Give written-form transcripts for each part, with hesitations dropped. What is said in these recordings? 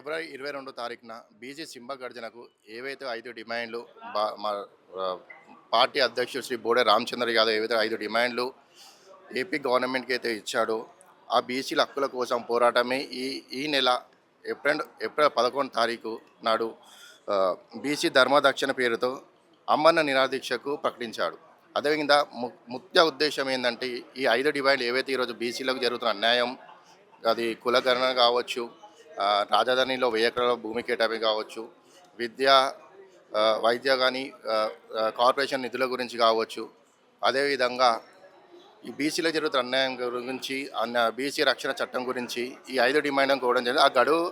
ఫిబ్రవరి 22 తారీఖున బీసీ సింహగర్జనకు ఏవైతే 5 డిమాండ్లు మా పార్టీ అధ్యక్షుడు శ్రీ బోడే రామచంద్ర యాదవ్ ఏవైతే 5 డిమాండ్లు ఏపీ గవర్నమెంట్కి అయితే ఇచ్చాడో ఆ బీసీల హక్కుల కోసం పోరాటమే ఈ ఈ నెల ఏప్రిల్ 11 తారీఖు నాడు బీసీ ధర్మదక్షిణ పేరుతో అమ్మన్న నిరాదీక్షకు ప్రకటించాడు. అదేవిధంగా ముఖ్య ఉద్దేశం ఏంటంటే ఈ 5 డిమాండ్లు ఏవైతే ఈరోజు బీసీలకు జరుగుతున్న అన్యాయం, అది కులగణన కావచ్చు, రాజధానిలో 1000 ఎకరాల భూమి కేటాయింపు కావచ్చు, విద్య వైద్య కానీ కార్పొరేషన్ నిధుల గురించి కావచ్చు, అదేవిధంగా ఈ బీసీలో జరుగుతున్న అన్యాయం గురించి బీసీ రక్షణ చట్టం గురించి ఈ 5 డిమాండ్లను కోవడం జరిగింది. ఆ గడువు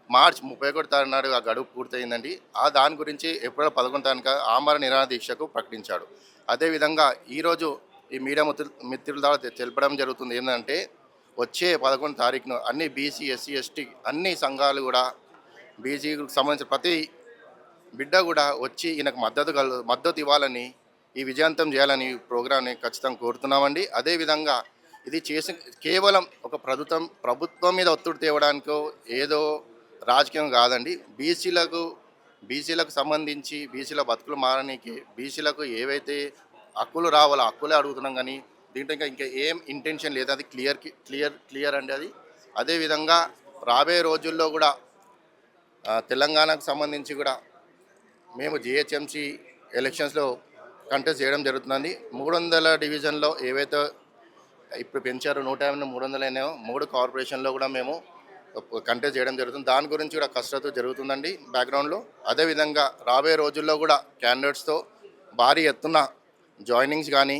మార్చి 31 తారీఖు నాడు ఆ గడువు పూర్తయిందండి. దాని గురించి ఏప్రిల్ 11 తారీఖు ఆమరణ నిరాహార దీక్షకు ప్రకటించాడు. అదేవిధంగా ఈరోజు ఈ మీడియా మిత్రుల ద్వారా తెలపడం జరుగుతుంది ఏంటంటే వచ్చే 11 తారీఖున అన్ని బీసీ ఎస్సీ ఎస్టీ అన్ని సంఘాలు కూడా బీసీకి సంబంధించిన ప్రతి బిడ్డ కూడా వచ్చి ఈయనకు మద్దతు ఇవ్వాలని, ఈ విజయవంతం చేయాలని ప్రోగ్రామ్ని ఖచ్చితంగా కోరుతున్నామండి. అదేవిధంగా ఇది చేసి కేవలం ఒక ప్రభుత్వం మీద ఒత్తిడి తేవడానికో ఏదో రాజకీయం కాదండి. బీసీలకు సంబంధించి బీసీల బతుకులు మారడానికి బీసీలకు ఏవైతే హక్కులు రావాలో హక్కులే అడుగుతున్నాం, కానీ దీంట్లో ఇంకా ఏం ఇంటెన్షన్ లేదు. అది క్లియర్ అండి అది. అదేవిధంగా రాబోయే రోజుల్లో కూడా తెలంగాణకు సంబంధించి కూడా మేము జిహెచ్ఎంసీ ఎలక్షన్స్లో కంటెస్ట్ చేయడం జరుగుతుందండి. 300 డివిజన్లో ఏవైతే ఇప్పుడు పెంచారో 150 300 అయినాయో 3 కార్పొరేషన్లో కూడా మేము కంటెస్ట్ చేయడం జరుగుతుంది. దాని గురించి కూడా కసరత్తు జరుగుతుందండి బ్యాక్గ్రౌండ్లో. అదేవిధంగా రాబోయే రోజుల్లో కూడా క్యాండిడేట్స్తో భారీ ఎత్తున జాయినింగ్స్ కానీ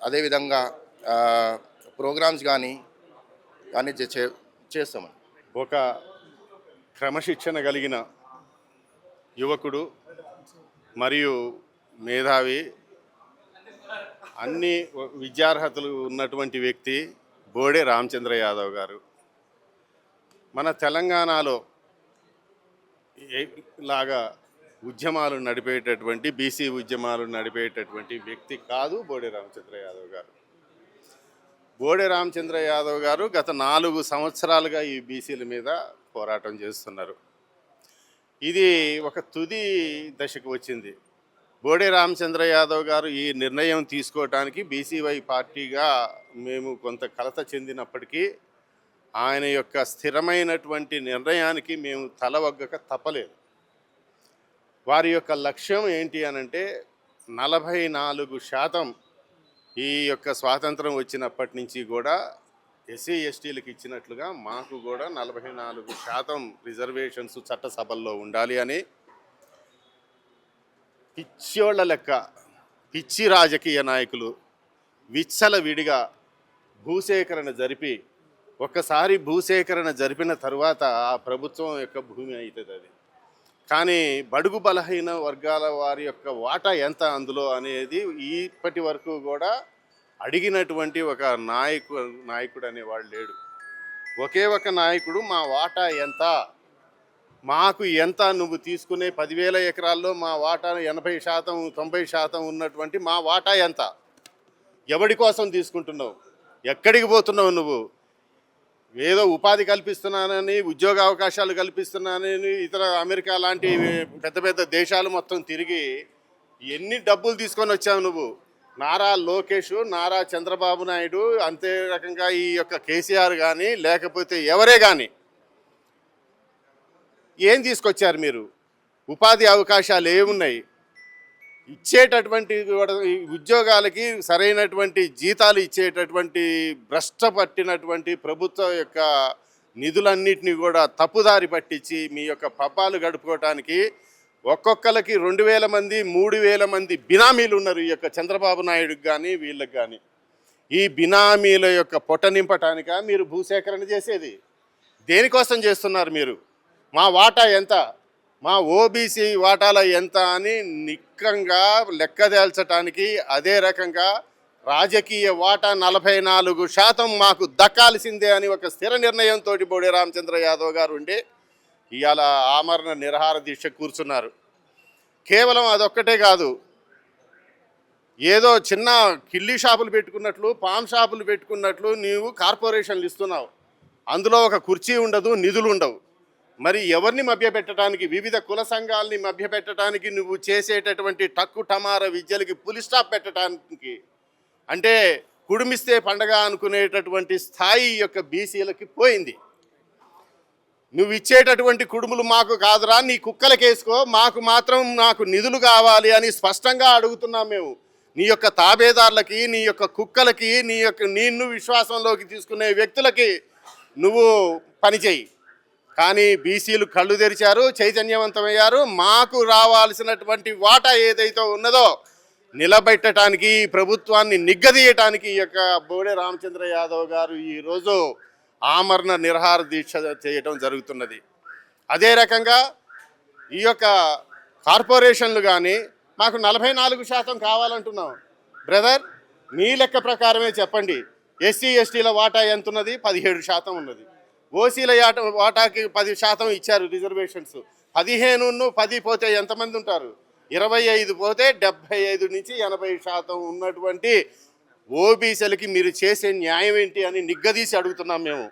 అదేవిధంగా ప్రోగ్రామ్స్ కానీ చేస్తామండి. ఒక క్రమశిక్షణ కలిగిన యువకుడు మరియు మేధావి, అన్ని విద్యార్హతలు ఉన్నటువంటి వ్యక్తి బోడే రామచంద్ర యాదవ్ గారు. మన తెలంగాణలో లాగా ఉద్యమాలు నడిపేటటువంటి బీసీ ఉద్యమాలు నడిపేటటువంటి వ్యక్తి కాదు బోడే రామచంద్ర యాదవ్ గారు. బోడే రామచంద్ర యాదవ్ గారు గత 4 సంవత్సరాలుగా ఈ బీసీల మీద పోరాటం చేస్తున్నారు. ఇది ఒక తుది దశకు వచ్చింది. బోడే రామచంద్ర యాదవ్ గారు ఈ నిర్ణయం తీసుకోవటానికి బీసీవై పార్టీగా మేము కొంత కలత చెందినప్పటికీ ఆయన యొక్క స్థిరమైనటువంటి నిర్ణయానికి మేము తల వగ్గక తప్పలేదు. వారి యొక్క లక్ష్యం ఏంటి అనంటే 44% ఈ యొక్క స్వాతంత్రం వచ్చినప్పటి నుంచి కూడా ఎస్సీ ఎస్టీలకు ఇచ్చినట్లుగా మాకు కూడా 44% రిజర్వేషన్స్ చట్టసభల్లో ఉండాలి అని పిచ్చోళ్ల లెక్క పిచ్చి రాజకీయ నాయకులు విచ్చలవిడిగా భూసేకరణ జరిపి ఒక్కసారి భూసేకరణ జరిపిన తరువాత ఆ ప్రభుత్వం యొక్క భూమి అవుతుంది అది. కానీ బడుగు బలహీన వర్గాల వారి యొక్క వాటా ఎంత అందులో అనేది ఇప్పటి వరకు కూడా అడిగినటువంటి ఒక నాయకుడు అనేవాడు లేడు. ఒకే ఒక నాయకుడు మా వాటా ఎంత, మాకు ఎంత, నువ్వు తీసుకునే 10,000 ఎకరాల్లో మా వాటా 80% 90% ఉన్నటువంటి మా వాటా ఎంత, ఎవడి కోసం తీసుకుంటున్నావు, ఎక్కడికి పోతున్నావు, నువ్వు ఏదో ఉపాధి కల్పిస్తున్నానని ఉద్యోగ అవకాశాలు కల్పిస్తున్నానని ఇతర అమెరికా లాంటి పెద్ద పెద్ద దేశాలు మొత్తం తిరిగి ఎన్ని డబ్బులు తీసుకొని వచ్చావు నువ్వు? నారా లోకేష్, నారా చంద్రబాబు నాయుడు, అంతే రకంగా ఈ యొక్క కేసీఆర్ కానీ లేకపోతే ఎవరే కానీ ఏం తీసుకొచ్చారు మీరు? ఉపాధి అవకాశాలు ఏమున్నాయి? ఇచ్చేటటువంటి ఉద్యోగాలకి సరైనటువంటి జీతాలు ఇచ్చేటటువంటి భ్రష్ట పట్టినటువంటి ప్రభుత్వం యొక్క నిధులన్నింటినీ కూడా తప్పుదారి పట్టించి మీ యొక్క పబ్బాలు గడుపుకోవటానికి ఒక్కొక్కరికి 2,000 మంది 3,000 మంది బినామీలు ఉన్నారు ఈ యొక్క చంద్రబాబు నాయుడుకి కానీ వీళ్ళకి కానీ. ఈ బినామీల యొక్క పొట్ట నింపటానిక మీరు భూసేకరణ చేసేది? దేనికోసం చేస్తున్నారు మీరు? మా వాటా ఎంత, మా ఓబీసీ వాటాల ఎంత అని నిక్కంగా లెక్క తేల్చడానికి, అదే రకంగా రాజకీయ వాటా 44% మాకు దక్కాల్సిందే అని ఒక స్థిర నిర్ణయంతో బోడే రామచంద్ర యాదవ్ గారు ఉండి ఇవాళ ఆమరణ నిరాహార దీక్ష కూర్చున్నారు. కేవలం అదొక్కటే కాదు, ఏదో చిన్న కిల్లీ షాపులు పెట్టుకున్నట్లు పాన్ షాపులు పెట్టుకున్నట్లు నీవు కార్పొరేషన్లు ఇస్తున్నావు. అందులో ఒక కుర్చీ ఉండదు, నిధులు ఉండవు. మరి ఎవరిని మభ్యపెట్టడానికి, వివిధ కుల సంఘాలని మభ్యపెట్టడానికి నువ్వు చేసేటటువంటి టక్కు టమార విద్యలకి పులి స్టాప్ పెట్టడానికి, అంటే కుడుమిస్తే పండగ అనుకునేటటువంటి స్థాయి ఈ యొక్క బీసీలకి పోయింది. నువ్వు ఇచ్చేటటువంటి కుడుములు మాకు కాదురా, నీ కుక్కలకేసుకో, మాకు మాత్రం నాకు నిధులు కావాలి అని స్పష్టంగా అడుగుతున్నాం మేము. నీ యొక్క తాబేదారులకి, నీ యొక్క కుక్కలకి, నిన్ను విశ్వాసంలోకి తీసుకునే వ్యక్తులకి నువ్వు పనిచేయి. కానీ బీసీలు కళ్ళు తెరిచారు, చైతన్యవంతమయ్యారు. మాకు రావాల్సినటువంటి వాటా ఏదైతే ఉన్నదో నిలబెట్టడానికి, ప్రభుత్వాన్ని నిగ్గదీయటానికి ఈ యొక్క బోడే రామచంద్ర యాదవ్ గారు ఈరోజు ఆమరణ నిరాహార దీక్ష చేయటం జరుగుతున్నది. అదే రకంగా ఈ యొక్క కార్పొరేషన్లు కానీ మాకు 44% కావాలంటున్నాం. బ్రదర్, మీ లెక్క ప్రకారమే చెప్పండి. ఎస్సీ ఎస్టీల వాటా ఎంత ఉన్నది? 17% ఉన్నది. ఓసీల వాటాకి 10% ఇచ్చారు రిజర్వేషన్స్. 15 10 పోతే ఎంతమంది ఉంటారు? 25 పోతే 75 నుంచి 80% ఉన్నటువంటి ఓబీసీలకి మీరు చేసే న్యాయం ఏంటి అని నిగ్గదీసి అడుగుతున్నాం మేము.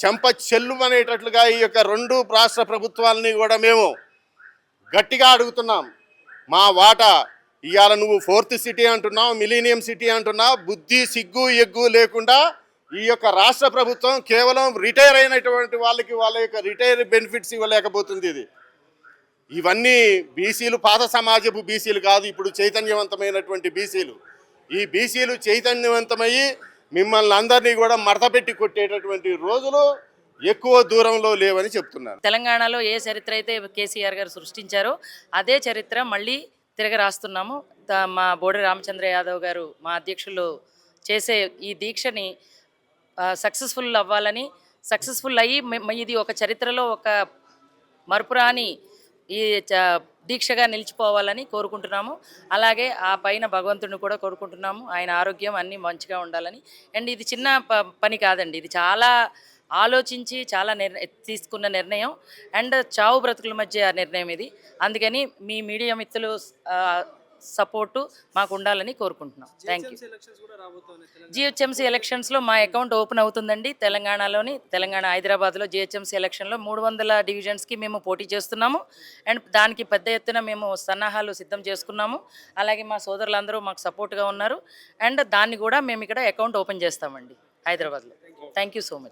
చెంప చెల్లు అనేటట్లుగా ఈ యొక్క 2 రాష్ట్ర ప్రభుత్వాలని కూడా మేము గట్టిగా అడుగుతున్నాం. మా వాటా ఇవాళ నువ్వు 4th సిటీ అంటున్నావు, మిలీనియం సిటీ అంటున్నావు. బుద్ధి సిగ్గు ఎగ్గు లేకుండా ఈ యొక్క రాష్ట్ర ప్రభుత్వం కేవలం రిటైర్ అయినటువంటి వాళ్ళకి వాళ్ళ యొక్క రిటైర్ బెనిఫిట్స్ ఇవ్వలేకపోతుంది. ఇవన్నీ బీసీలు పాత సమాజపు బీసీలు కాదు, ఇప్పుడు చైతన్యవంతమైనటువంటి బీసీలు. ఈ బీసీలు చైతన్యవంతమయ్యి మిమ్మల్ని అందరినీ కూడా మడతపెట్టి కొట్టేటటువంటి రోజులు ఎక్కువ దూరంలో లేవని చెప్తున్నారు. తెలంగాణలో ఏ చరిత్ర అయితే కేసీఆర్ గారు సృష్టించారో అదే చరిత్ర మళ్ళీ తిరగ రాస్తున్నాము. మా బోడే రామచంద్ర యాదవ్ గారు, మా అధ్యక్షులు చేసే ఈ దీక్షని సక్సెస్ఫుల్ అవ్వాలని, సక్సెస్ఫుల్ అయ్యి ఇది ఒక చరిత్రలో ఒక మరుపురాని ఈ దీక్షగా నిలిచిపోవాలని కోరుకుంటున్నాము. అలాగే ఆ పైన భగవంతుడిని కూడా కోరుకుంటున్నాము, ఆయన ఆరోగ్యం అన్నీ మంచిగా ఉండాలని. అండ్ ఇది చిన్న పని కాదండి, ఇది చాలా ఆలోచించి చాలా తీసుకున్న నిర్ణయం. అండ్ చావు బ్రతుకుల మధ్య నిర్ణయం ఇది. అందుకని మీ మీడియా మిత్రులు సపోర్టు మాకు ఉండాలని కోరుకుంటున్నాం. Thank you. జిహెచ్ఎంసీ ఎలక్షన్స్లో మా అకౌంట్ ఓపెన్ అవుతుందండి. తెలంగాణ హైదరాబాద్లో జిహెచ్ఎంసీ ఎలక్షన్లో 300 డివిజన్స్కి మేము పోటీ చేస్తున్నాము. అండ్ దానికి పెద్ద ఎత్తున మేము సన్నాహాలు సిద్ధం చేసుకున్నాము. అలాగే మా సోదరులందరూ మాకు సపోర్ట్గా ఉన్నారు. అండ్ దాన్ని కూడా మేము ఇక్కడ అకౌంట్ ఓపెన్ చేస్తామండి హైదరాబాద్లో. Thank you so much.